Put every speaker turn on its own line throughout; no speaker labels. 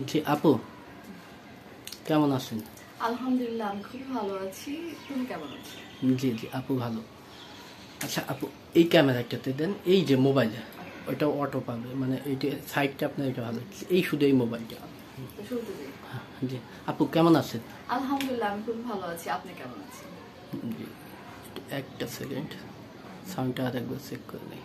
জি আপু, কেমন আছেন?
আলহামদুলিল্লাহ, আমি খুবই ভালো আছি। তুমি কেমন আছো?
জি জি আপু ভালো। আচ্ছা আপু, এই ক্যামেরাটাতে দেন, এই যে মোবাইলে ওইটা অটো পাবে, মানে এইটা সাইডটা আপনার এটা ভালো, এই শুধু এই মোবাইলটা।
তো শুরুতে দিই।
জি আপু, কেমন আছেন?
আলহামদুলিল্লাহ, আমি খুবই ভালো আছি। আপনি কেমন আছেন?
জি, একটা সেকেন্ড, সাউন্ডটা আর একবার চেক করে নিই।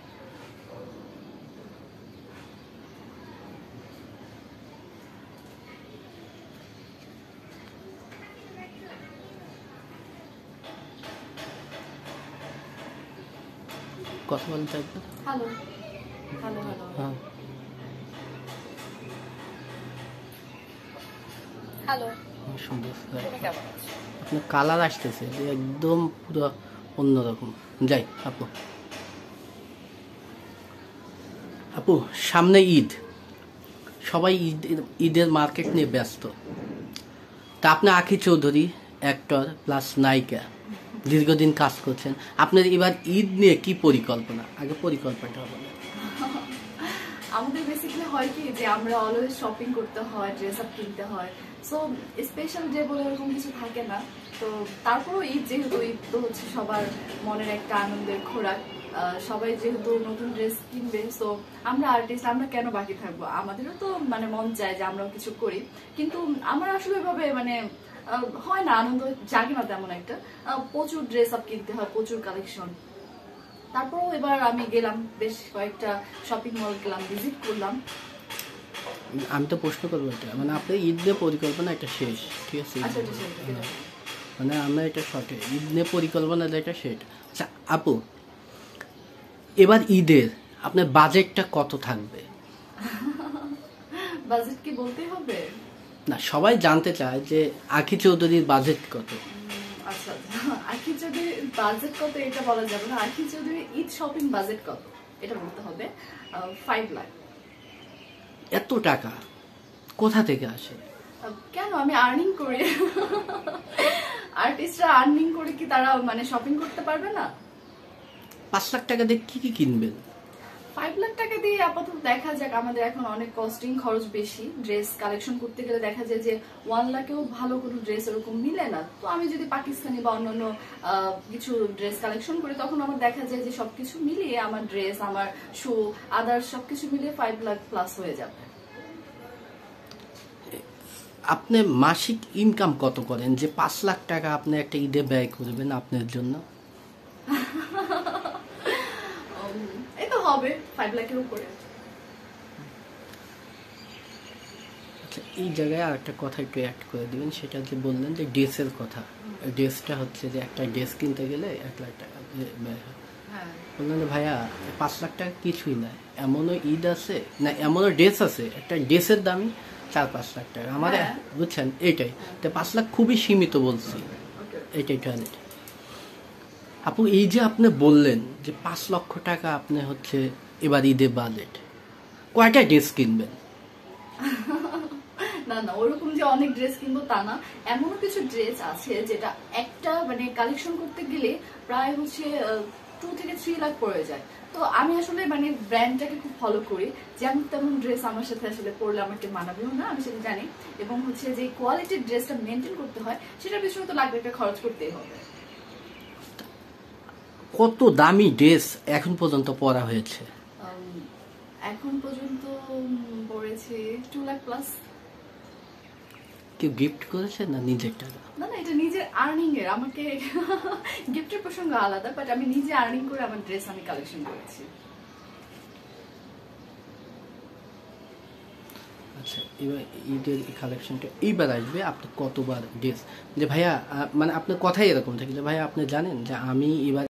কথা বলতে একবার।
হ্যালো, হ্যালো, হ্যালো,
হ্যাঁ,
হ্যালো।
সুন্দর।
তুমি কেমন আছো?
আপনার কালার আসতেছে যে একদম পুরো অন্যরকম। যাই আপু, আপু সামনে ঈদ, সবাই ঈদের মার্কেট নিয়ে ব্যস্ত। তা আপনি আখি চৌধুরী, অ্যাক্টর প্লাস নায়িকা, দীর্ঘদিন কাজ করছেন। আপনার এবার ঈদ নিয়ে কি পরিকল্পনা? আগে পরিকল্পনাটা বলেন।
আমাদের বেসিক্যালি হয় কি যে আমরা অলওয়েজ শপিং করতে হয়, ড্রেস আপ কিনতে হয়। সো স্পেশাল ডে বলে এরকম কিছু থাকে না। তো তারপরও ঈদ, যেহেতু ঈদ তো হচ্ছে সবার মনের একটা আনন্দের খোরাক। সবাই যেহেতু নতুন ড্রেস কিনবে, সো আমরা আর্টিস্ট, আমরা কেন বাকি থাকবো? আমাদেরও তো মানে মন চায় যে আমরাও কিছু করি। কিন্তু আমার আসলে এভাবে মানে হয় না, আনন্দ জাগে না তেমন একটা। প্রচুর ড্রেস আপ কিনতে হয়, প্রচুর কালেকশন। তারপরও এবার আমি গেলাম, বেশ কয়েকটা শপিং মল গেলাম, ভিজিট করলাম।
আমি তো প্রশ্ন করবো এটা, মানে আপনার ঈদ নিয়ে পরিকল্পনা একটা শেষ, ঠিক আছে?
আচ্ছা, আচ্ছা,
মানে আমরা এটা শর্টে ঈদ নিয়ে পরিকল্পনা এটা শেষ। আচ্ছা আপু, এবার ঈদের আপনার বাজেটটা কত থাকবে?
বাজেট কি বলতে হবে?
না, সবাই জানতে চায় যে আখি চৌধুরীর বাজেট কত।
আচ্ছা, আখি চৌধুরীর বাজেট কত এটা বলা যাবে না। আখি চৌধুরীর ঈদ শপিং বাজেট কত এটা বলতে হবে। 5 লাখ।
এত টাকা কোথা থেকে আসে?
কেন, আমি আর্নিং করি। আর্টিস্টরা আর্নিং করে কি তারা মানে শপিং করতে পারবে না?
5 লাখ টাকা দিয়ে কি কি কিনবেন?
5 লাখ টাকা দিয়ে আপাতত দেখা যাক। আমাদের এখন অনেক কস্টিং, খরচ বেশি। ড্রেস কালেকশন করতে গেলে দেখা যায় যে 1 লাখেও ভালো কোনো ড্রেস ওরকম মিলে না। তো আমি যদি পাকিস্তানি বা অন্যান্য কিছু ড্রেস কালেকশন করি, তখন আমার দেখা যায় যে সবকিছু মিলিয়ে আমার ড্রেস, আমার শু, আদার্স সবকিছু মিলিয়ে 5 লাখ প্লাস হয়ে যাবে।
আপনি মাসিক ইনকাম কত করেন যে 5 লাখ টাকা আপনি একটা ঈদে ব্যয় করবেন আপনার জন্য?
এই তো হবে 5 লাখের উপরে।
আচ্ছা, এই জায়গায় আর একটা কথা একটু অ্যাড করে দিবেন, সেটা যে বললেন যে ড্রেসের কথা। ড্রেসটা হচ্ছে যে একটা ড্রেস কিনতে গেলে 1 লাখ টাকা ব্যয় হয়।
হ্যাঁ,
বললেন যে ভাইয়া 5 লাখ টাকা কিছুই না, এমনও ঈদ আছে না, এমনও ড্রেস আছে একটা ড্রেসের দামই 4-5 লাখ টাকা আমাদের, বুঝছেন? এইটাই তো 5 লাখ খুবই সীমিত বলছি, এইটাই টয়লেট। আপু এই যে আপনি বললেন যে 5 লক্ষ টাকা আপনি হচ্ছে এবার ঈদে বাজেট, কয়টা ড্রেস কিনবেন?
না না, ওরকম যে অনেক ড্রেস কিনবো তা না। এমনও কিছু ড্রেস আছে যেটা একটা মানে কালেকশন করতে গেলে প্রায় হচ্ছে 2 থেকে 3 লাখ পড়ে যায়। তো আমি আসলে মানে ব্র্যান্ডটাকে খুব ফলো করি। যেমন তেমন ড্রেস আমার সাথে আসলে পরলে আমাকে মানাবেও না, আমি সেটা জানি। এবং হচ্ছে যে কোয়ালিটির ড্রেসটা মেনটেন করতে হয়, সেটার পিছনে তো লাখ লাখ টাকা খরচ করতেই হবে।
কত দামি ড্রেস এখন পর্যন্ত পরা হয়েছে?
উম, এখন পর্যন্ত পড়েছে 2 লাখ প্লাস।
কেউ গিফট করেছে না নিজের টাকা?
না না, এটা নিজের আর্নিং এর। আমাকে গিফটের প্রসঙ্গ আলাদা, বাট আমি নিজে আর্নিং করে আমার ড্রেস আমি কালেকশন করেছি।
আচ্ছা, এবার ঈদের কালেকশনটা এইবার আসবে, আপনি কতবার ড্রেস, যে ভাইয়া মানে আপনার কথাই এরকম থাকে যে ভাইয়া আপনি জানেন যে আমি এবার